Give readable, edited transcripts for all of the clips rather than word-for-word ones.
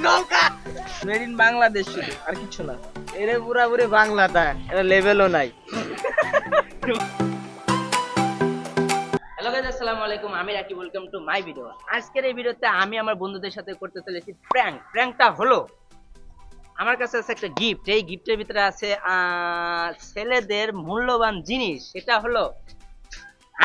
নৌকা made in Bangladesh শুধু আর কিছু না। এরে পুরাপুরি বাংলাটা, এটা লেভেলও নাই। হ্যালো গাইস, আসসালামু আলাইকুম। আমি Rakib, welcome to my video. আজকের এই ভিডিওতে আমি আমার বন্ধুদের সাথে করতে চলেছি প্র্যাঙ্ক। প্র্যাঙ্কটা হলো, আমার কাছে আছে একটা গিফট। এই গিফটের ভিতরে আছে ছেলেদের মূল্যবান জিনিস, সেটা হলো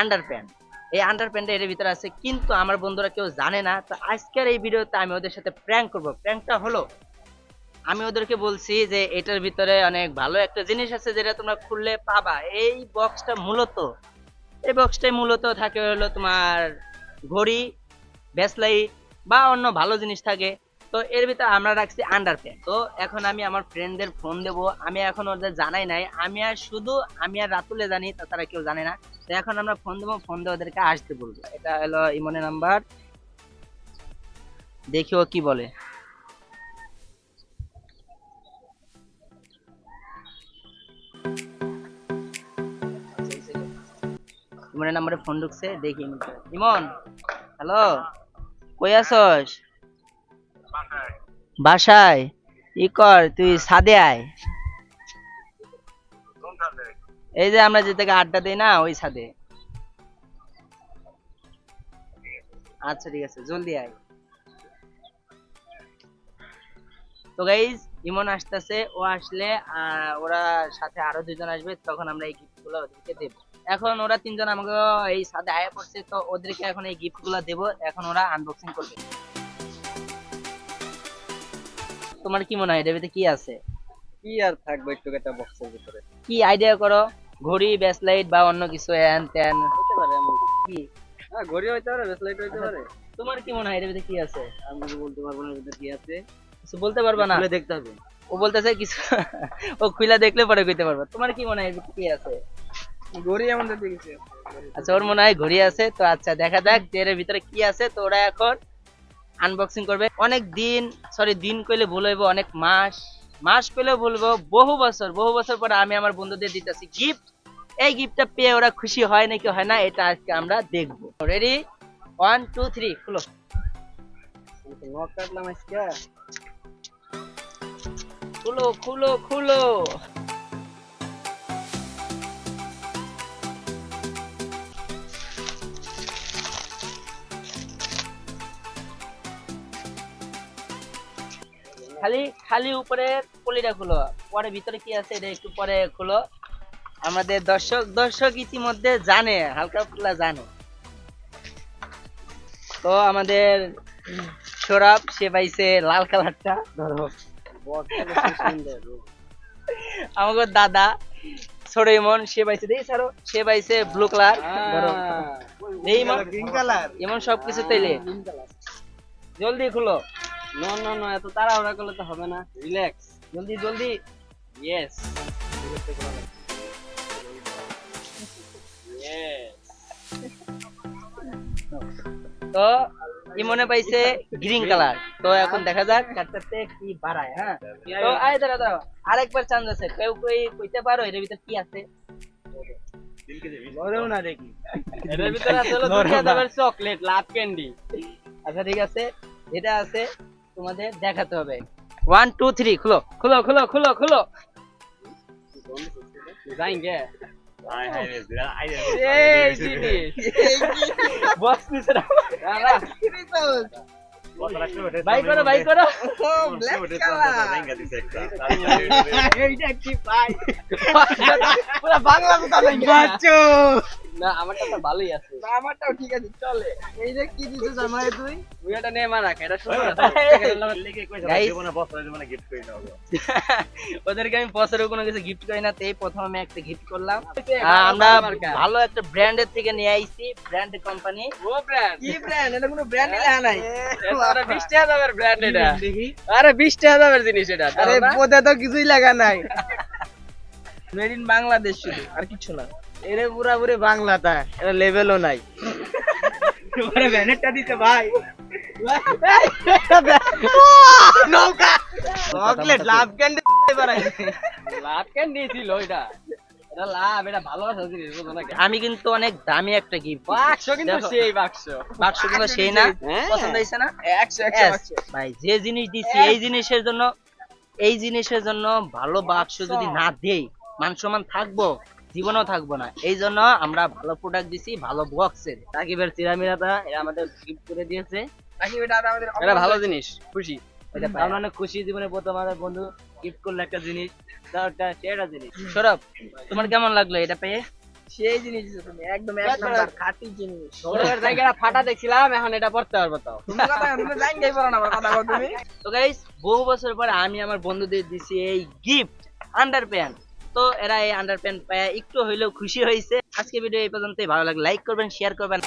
আন্ডারপ্যান্ট। এই আন্ডারপ্যান্টটা এর ভিতরে আছে, কিন্তু আমার বন্ধুরা কেউ জানে না। তো আজকের এই ভিডিওতে আমি ওদের সাথে প্র্যাঙ্ক করব। প্র্যাঙ্কটা হলো, আমি ওদেরকে বলছি যে এটার ভিতরে অনেক ভালো একটা জিনিস আছে যেটা তোমরা খুললে পাবা। এই বক্সটাই মূলত থাকে হলো তোমার ঘড়ি, ব্রেসলাইট বা অন্য ভালো জিনিস থাকে। তো এর ভিতরে আমরা রাখছি আন্ডারপ্যান্ট। তো এখন আমি আমার ফ্রেন্ডদের ফোন দেব। আমি এখন ওদের জানাই নাই, আমি আর রাতুলে জানি, তাছাড়া কেউ জানে না। তো এখন আমরা ফোন দেবো, ফোন দিয়ে ওদেরকে আসতে বলবো। এটা হলো ইমনের নাম্বার, দেখি ও কি বলে। ইমনের নাম্বারে ফোন ঢুকছে, দেখি। ইমন, হ্যালো, কই আছস? বাসায়? ই কর, তুই ছাদে আয়। এই যে আমরা যে থেকে আড্ডা দিই না, ওই ছাদে। আচ্ছা ঠিক আছে, জলদি আয়। তো গাইজ, ইমন আসতেছে। ও আসলে ওরা সাথে আরো দুজন আসবে, তখন আমরা এই গিফট গুলো ওদেরকে দেবো। এখন ওরা তিনজন আমাকে এই সাথে আয়া পড়ছে, তো ওদেরকে এখন এই গিফট গুলো দেবো। এখন ওরা আনবক্সিং করবে। তোমার কি মনে হয় এটার ভিতরে কি আছে? কি আর থাকবে একটু একটা বক্সের ভিতরে? কি আইডিয়া করো, ঘড়ি, ব্রেসলাইট বা অন্য কিছু হ্যান ত্যান? হতে পারে এমন কিছু। কি হ্যাঁ, ঘড়ি হইতে পারে, ব্রেসলেট হইতে পারে। তোমার কি মনে হয় এটার ভিতরে কি আছে? আমি বলতে পারবো না এর ভিতরে কি আছে। কিছু বলতে পারবা না? খুলে দেখতে হবে। ও বলতেছে কিছু ও খুলে দেখলে পরে কইতে পারবা। তোমার কি মনে হয় এর ভিতরে কি আছে? ঘড়ি এমন দেখতে কিছু। আচ্ছা, ওর মনে হয় ঘড়ি আছে। তো আচ্ছা, দেখা যাক যে এর ভিতরে কি আছে। তো ওরা এখন আনবক্সিং করবে। অনেক দিন, সরি দিন কইলে ভুল হইব, অনেক মাস কইলে বলবো, বহু বছর পরে আমি আমার বন্ধুদের দিতেছি গিফট। এই গিফটটা পেয়ে ওরা খুশি হয় নাকি হয় না, এটা আজকে আমরা দেখবো। রেডি, 1 2 3, খুলো। নক কাটলাম আজকে। খুলো খুলো খুলো। খালি খালি উপরে পলিটা খুলো, পরে ভিতরে কি আছে এটা একটু পরে খুলো। আমাদের দর্শক ইতিমধ্যে জানে, হালকা পাতলা জানে। তো আমাদের সৌরভ, সে পাইছে লাল কালারটা। ধরো, বক্সটা সুন্দর। আমাদের দাদা ছোট ইমন, সে পাইছে, দেখি ছাড়ো, সে পাইছে ব্লু কালার। ধরো, এই ইমন, গ্রিন কালার। ইমন সবকিছু তাইলে জলদি খুলো। নো নো নো, এত তাড়াহুড়া করলে তো হবে না। রিল্যাক্স। জলদি জলদি। ইয়েস। তো ইমনে পাইছে গ্রিন কালার। তো এখন দেখা যাক কাটতে কি বাড়ায়। হ্যাঁ, তো আয় দাঁড়াও, আরেকবার চান্স আছে। কেউ কইতে পারো এর ভিতর কি আছে? লড়েও না দেখি। এর ভিতর আছে হলো দুনিয়া দামের চকলেট, লাভ ক্যান্ডি। আচ্ছা ঠিক আছে, এটা আছে, তোমাদের দেখাতে হবে। 1 2 3, খুলো খুলো খুলো খুলো খুলো। যাইঙ্গে। এই জিনিস বক্স নিচে রাখো। বাই করো বাই করো। এইটা কি পাই? পুরো বাংলা কথা বাচ্চো। না, আমারটা তো ভালোই আছে। আমারটাও ঠিক আছে, চলে। এই যে কি দিছিস আমারে তুই? ওইটা নে মারা, এটা শুনো না। ওদেরকে আমি বছরে কোনো কিছু গিফট করি না, তাই প্রথম আমি একটা গিফট করলাম। আমরা ভালো একটা ব্র্যান্ডের থেকে নিয়ে আইছি, ব্র্যান্ড কোম্পানি। ও ব্র্যান্ড? কি ব্র্যান্ড? এটা কোনো ব্র্যান্ডই লেখা নাই। এটা 20 টাকা দামের ব্র্যান্ড এটা। আরে 20 টাকা দামের জিনিস এটা। আরে বোধে তো কিছুই লেখা নাই। মেড ইন বাংলাদেশ শুধু আর কিছু না। এরে পুরাপুরি বাংলাটা, এটা লেভেলও নাই। তোমার ব্যানেরটা দিতে ভাই। নৌকা চকলেট লাভ ক্যান্ডি বাড়াই। লাভ ক্যান্ডি ছিল এটা। এটা লাভ, এটা ভালোবাসা জিনিস, বুঝো নাকি? আমি কিন্তু অনেক দামি একটা গিফট বাক্স কিন্তু সেই বাক্স। বাক্স কিন্তু সেই না, হ্যাঁ। পছন্দ হয়েছে না? 100 Yes, ভাই যে জিনিস দিছি এই জিনিসের জন্য ভালো বাক্স যদি না দেই মান সম্মান থাকবো, জীবনও থাকবো না। এই জন্য আমরা ভালো প্রোডাক্ট দিছি, ভালো বক্সের। সাকিবের চিরামিরাটা এরা আমাদের গিফট করে দিয়েছে। এটা ভালো জিনিস, খুশি। আমরা অনেক খুশি, জীবনে প্রথম আমাদের বন্ধু গিফট করলো একটা জিনিস, সেটা জিনিস। সৌরভ, তোমার কেমন লাগলো এটা পেয়ে? সেই জিনিস দিছো তুমি, একদম এক নাম্বার খাঁটি জিনিস। ছোটবেলার জায়গাটা ফাটা দেখছিলাম, এখন এটা পড়তে পারবো তো। তুমি জানতেই পারো না আমার কথা বল তুমি। তো গাইস, বহু বছর পরে আমি আমার বন্ধুদের দিছি এই গিফট আন্ডারপ্যান্ট। তো এরা এই আন্ডারপ্যান্ট পেয়ে একটু হইলেও খুশি হয়েছে। আজকে ভিডিও এই পর্যন্তই। ভালো লাগলে লাইক করবেন, শেয়ার করবেন।